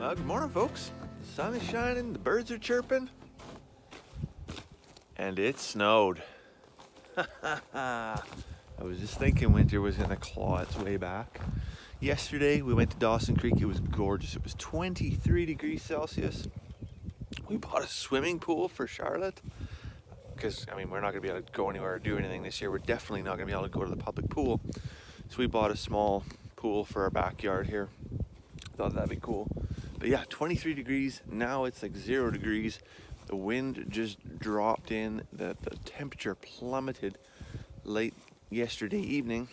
Good morning, folks. The sun is shining, the birds are chirping, and it snowed. I was just thinking winter was gonna claw its way back. Yesterday we went to Dawson Creek. It was gorgeous. It was 23 degrees Celsius. We bought a swimming pool for Charlotte because, I mean, we're not gonna be able to go anywhere or do anything this year. We're definitely not gonna be able to go to the public pool. So we bought a small pool for our backyard here. Thought that'd be cool. But yeah, 23 degrees. Now it's like 0 degrees. The wind just dropped in. The temperature plummeted late yesterday evening.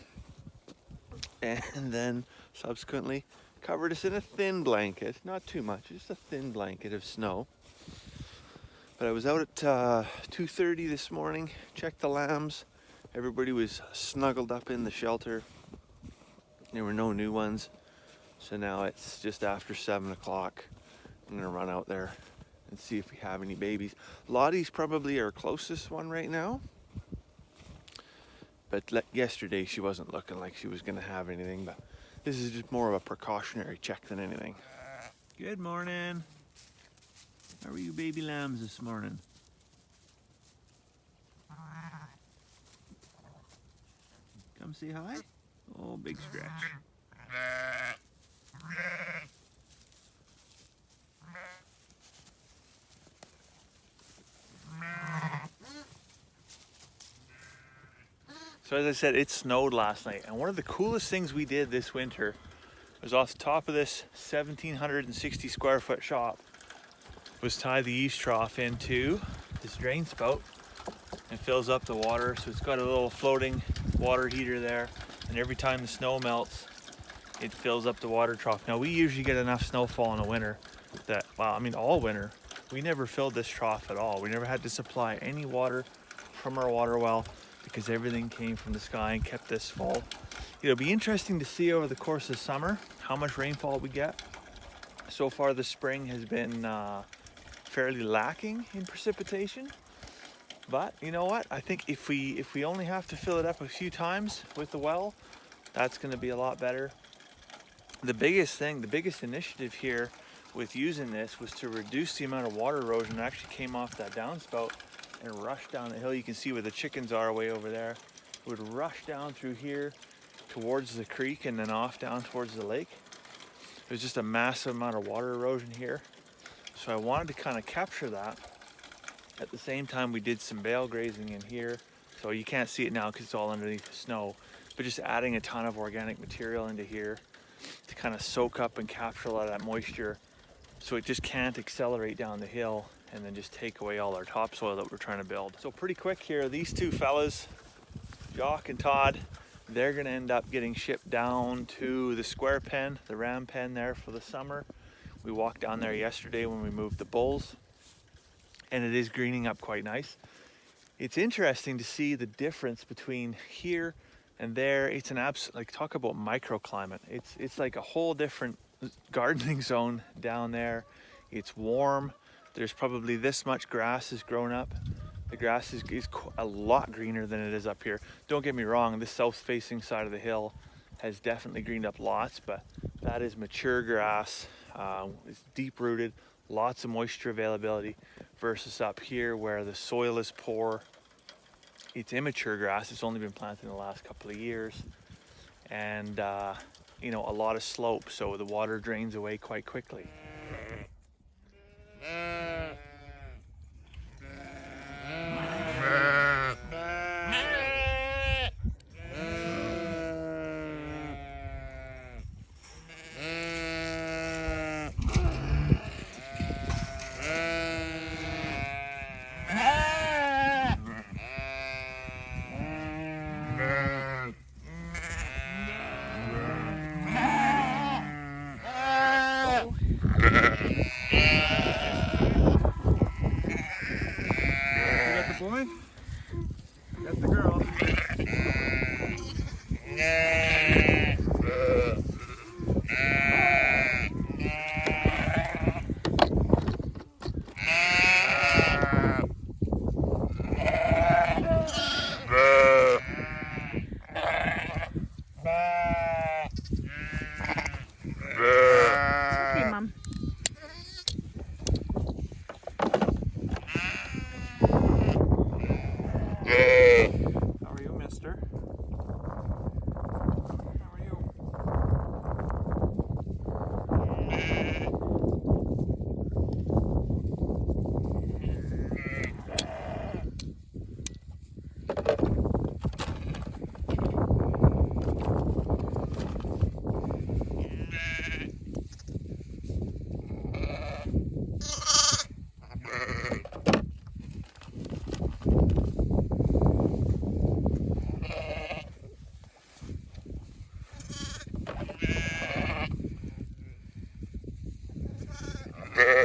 And then subsequently covered us in a thin blanket. Not too much, just a thin blanket of snow. But I was out at 2:30 this morning, checked the lambs. Everybody was snuggled up in the shelter. There were no new ones. So now it's just after 7 o'clock. I'm gonna run out there and see if we have any babies. Lottie's probably our closest one right now. But yesterday she wasn't looking like she was gonna have anything, but this is just more of a precautionary check than anything. Good morning. How are you baby lambs this morning? Come say hi. Oh, big scratch. So as I said, it snowed last night, and one of the coolest things we did this winter was off the top of this 1,760 square foot shop was tie the eaves trough into this drain spout and fills up the water. So it's got a little floating water heater there, and every time the snow melts, it fills up the water trough. Now we usually get enough snowfall in the winter that, well, I mean all winter, we never filled this trough at all. We never had to supply any water from our water well because everything came from the sky and kept this full. It'll be interesting to see over the course of summer how much rainfall we get. So far the spring has been fairly lacking in precipitation, but you know what? I think if we only have to fill it up a few times with the well, that's going to be a lot better. The biggest initiative here with using this was to reduce the amount of water erosion that actually came off that downspout and rushed down the hill. You can see where the chickens are way over there. It would rush down through here towards the creek and then off down towards the lake. There's just a massive amount of water erosion here. So I wanted to kind of capture that. At the same time, we did some bale grazing in here. So you can't see it now because it's all underneath the snow, but just adding a ton of organic material into here to kind of soak up and capture a lot of that moisture so it just can't accelerate down the hill and then just take away all our topsoil that we're trying to build. So pretty quick here, these two fellas, Jock and Todd, they're gonna end up getting shipped down to the square pen, the ram pen there for the summer. We walked down there yesterday when we moved the bulls, and it is greening up quite nice. It's interesting to see the difference between here and there. It's an absolute, like, talk about microclimate. It's like a whole different gardening zone down there. It's warm. There's probably this much grass has grown up. The grass is a lot greener than it is up here. Don't get me wrong, this south-facing side of the hill has definitely greened up lots, but that is mature grass. It's deep-rooted, lots of moisture availability, versus up here where the soil is poor. It's immature grass. It's only been planted in the last couple of years, and you know, a lot of slope, so the water drains away quite quickly. Boy, that's the girl. Hey, Mom. There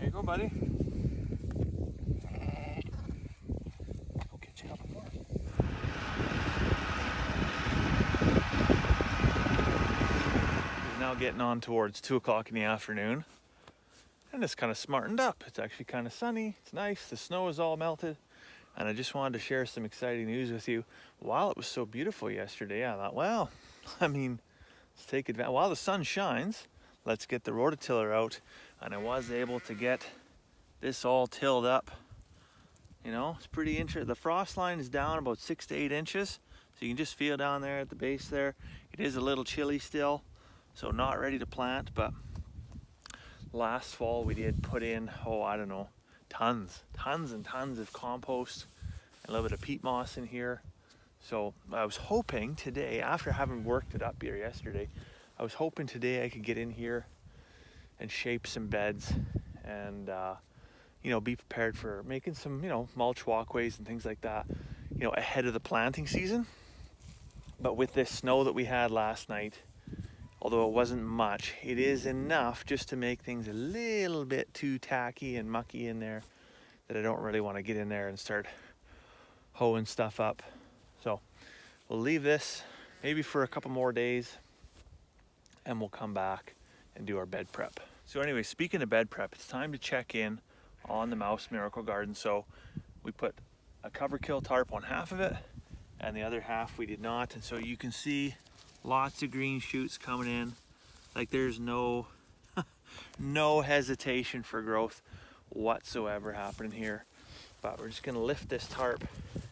you go, buddy. I'll get you up more. It's now getting on towards 2 o'clock in the afternoon, and it's kind of smartened up. It's actually kind of sunny. It's nice. The snow is all melted, and I just wanted to share some exciting news with you. While it was so beautiful yesterday, I thought, well, I mean, let's take advantage. While the sun shines, let's get the rototiller out. And I was able to get this all tilled up. You know, it's pretty interesting. The frost line is down about 6 to 8 inches. So you can just feel down there at the base there. It is a little chilly still, so not ready to plant. But last fall we did put in, oh, I don't know, tons and tons of compost, a little bit of peat moss in here. So I was hoping today, after having worked it up here yesterday, I was hoping today I could get in here and shape some beds and you know, be prepared for making some, you know, mulch walkways and things like that, you know, ahead of the planting season. But with this snow that we had last night, although it wasn't much, it is enough just to make things a little bit too tacky and mucky in there that I don't really want to get in there and start hoeing stuff up. So we'll leave this maybe for a couple more days, and we'll come back and do our bed prep. So anyway, speaking of bed prep, it's time to check in on the Mouse Miracle Garden. So we put a cover kill tarp on half of it, and the other half we did not. And so you can see lots of green shoots coming in. Like there's no no hesitation for growth whatsoever happening here. But we're just gonna lift this tarp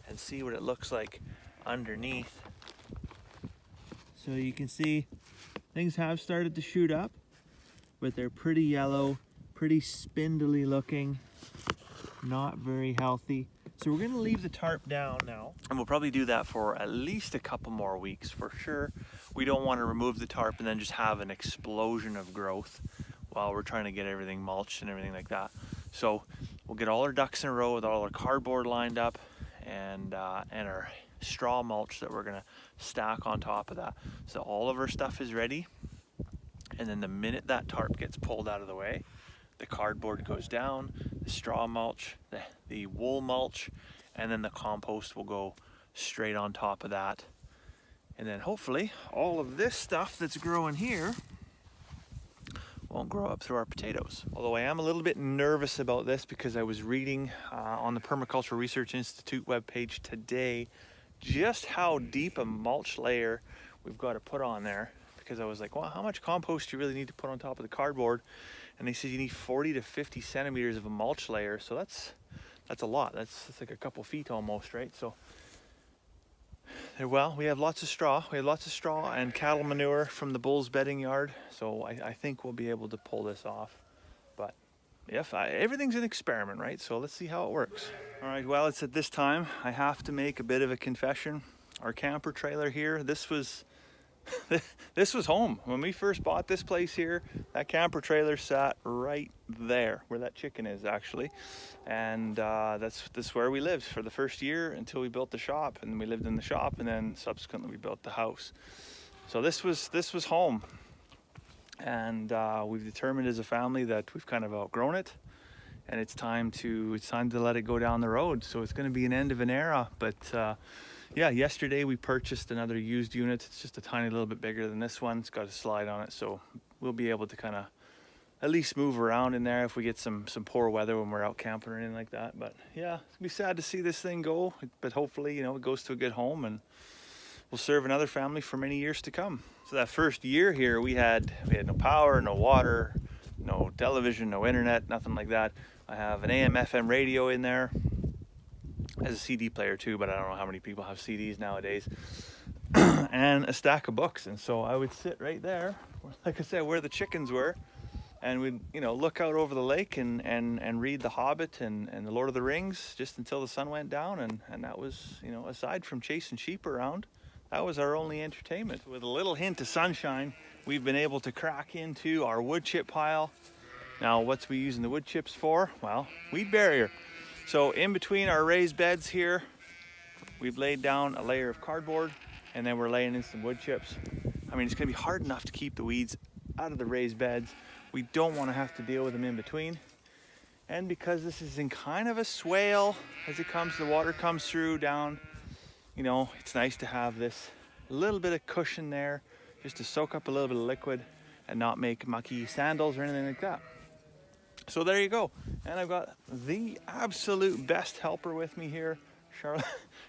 and see what it looks like underneath. So you can see things have started to shoot up, but they're pretty yellow, pretty spindly looking, not very healthy. So we're gonna leave the tarp down now, and we'll probably do that for at least a couple more weeks for sure. We don't want to remove the tarp and then just have an explosion of growth while we're trying to get everything mulched and everything like that. So we'll get all our ducks in a row with all our cardboard lined up, and our straw mulch that we're gonna stack on top of that. So all of our stuff is ready, and then the minute that tarp gets pulled out of the way, the cardboard goes down, the straw mulch, the wool mulch, and then the compost will go straight on top of that. And then hopefully all of this stuff that's growing here won't grow up through our potatoes. Although I am a little bit nervous about this because I was reading on the Permaculture Research Institute webpage today just how deep a mulch layer we've got to put on there, because I was like, well, how much compost do you really need to put on top of the cardboard? And they said you need 40 to 50 centimeters of a mulch layer. So that's a lot. That's like a couple feet almost, right? So well, we have lots of straw. We have lots of straw and cattle manure from the bull's bedding yard. So I think we'll be able to pull this off. But everything's an experiment, right? So let's see how it works. All right, well, it's at this time I have to make a bit of a confession. Our camper trailer here, this was home. When we first bought this place here, that camper trailer sat right there where that chicken is actually. And that's where we lived for the first year until we built the shop, and we lived in the shop, and then subsequently we built the house. So this was home. And we've determined as a family that we've kind of outgrown it, and it's time to let it go down the road. So it's going to be an end of an era. But yeah, yesterday we purchased another used unit. It's just a tiny little bit bigger than this one. It's got a slide on it, so we'll be able to kind of at least move around in there if we get some poor weather when we're out camping or anything like that. But yeah, it's gonna be sad to see this thing go, but hopefully, you know, it goes to a good home and will serve another family for many years to come. So that first year here, we had no power, no water, no television, no internet, nothing like that. I have an AM/FM radio in there. As a CD player too, but I don't know how many people have CDs nowadays. And a stack of books. And so I would sit right there, like I said, where the chickens were, and we'd, you know, look out over the lake and read The Hobbit and The Lord of the Rings just until the sun went down, and that was, you know, aside from chasing sheep around, that was our only entertainment. With a little hint of sunshine, we've been able to crack into our wood chip pile. Now, what's we using the wood chips for? Well, weed barrier. So in between our raised beds here, we've laid down a layer of cardboard, and then we're laying in some wood chips. I mean, it's gonna be hard enough to keep the weeds out of the raised beds. We don't wanna have to deal with them in between. And because this is in kind of a swale, as it comes, the water comes through down, you know, it's nice to have this little bit of cushion there just to soak up a little bit of liquid and not make mucky sandals or anything like that. So there you go. And I've got the absolute best helper with me here.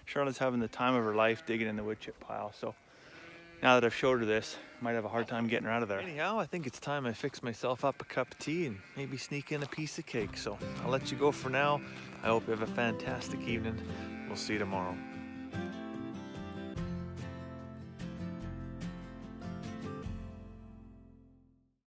Charlotte's having the time of her life digging in the wood chip pile. So now that I've showed her this, I might have a hard time getting her out of there. Anyhow, I think it's time I fix myself up a cup of tea and maybe sneak in a piece of cake. So I'll let you go for now. I hope you have a fantastic evening. We'll see you tomorrow.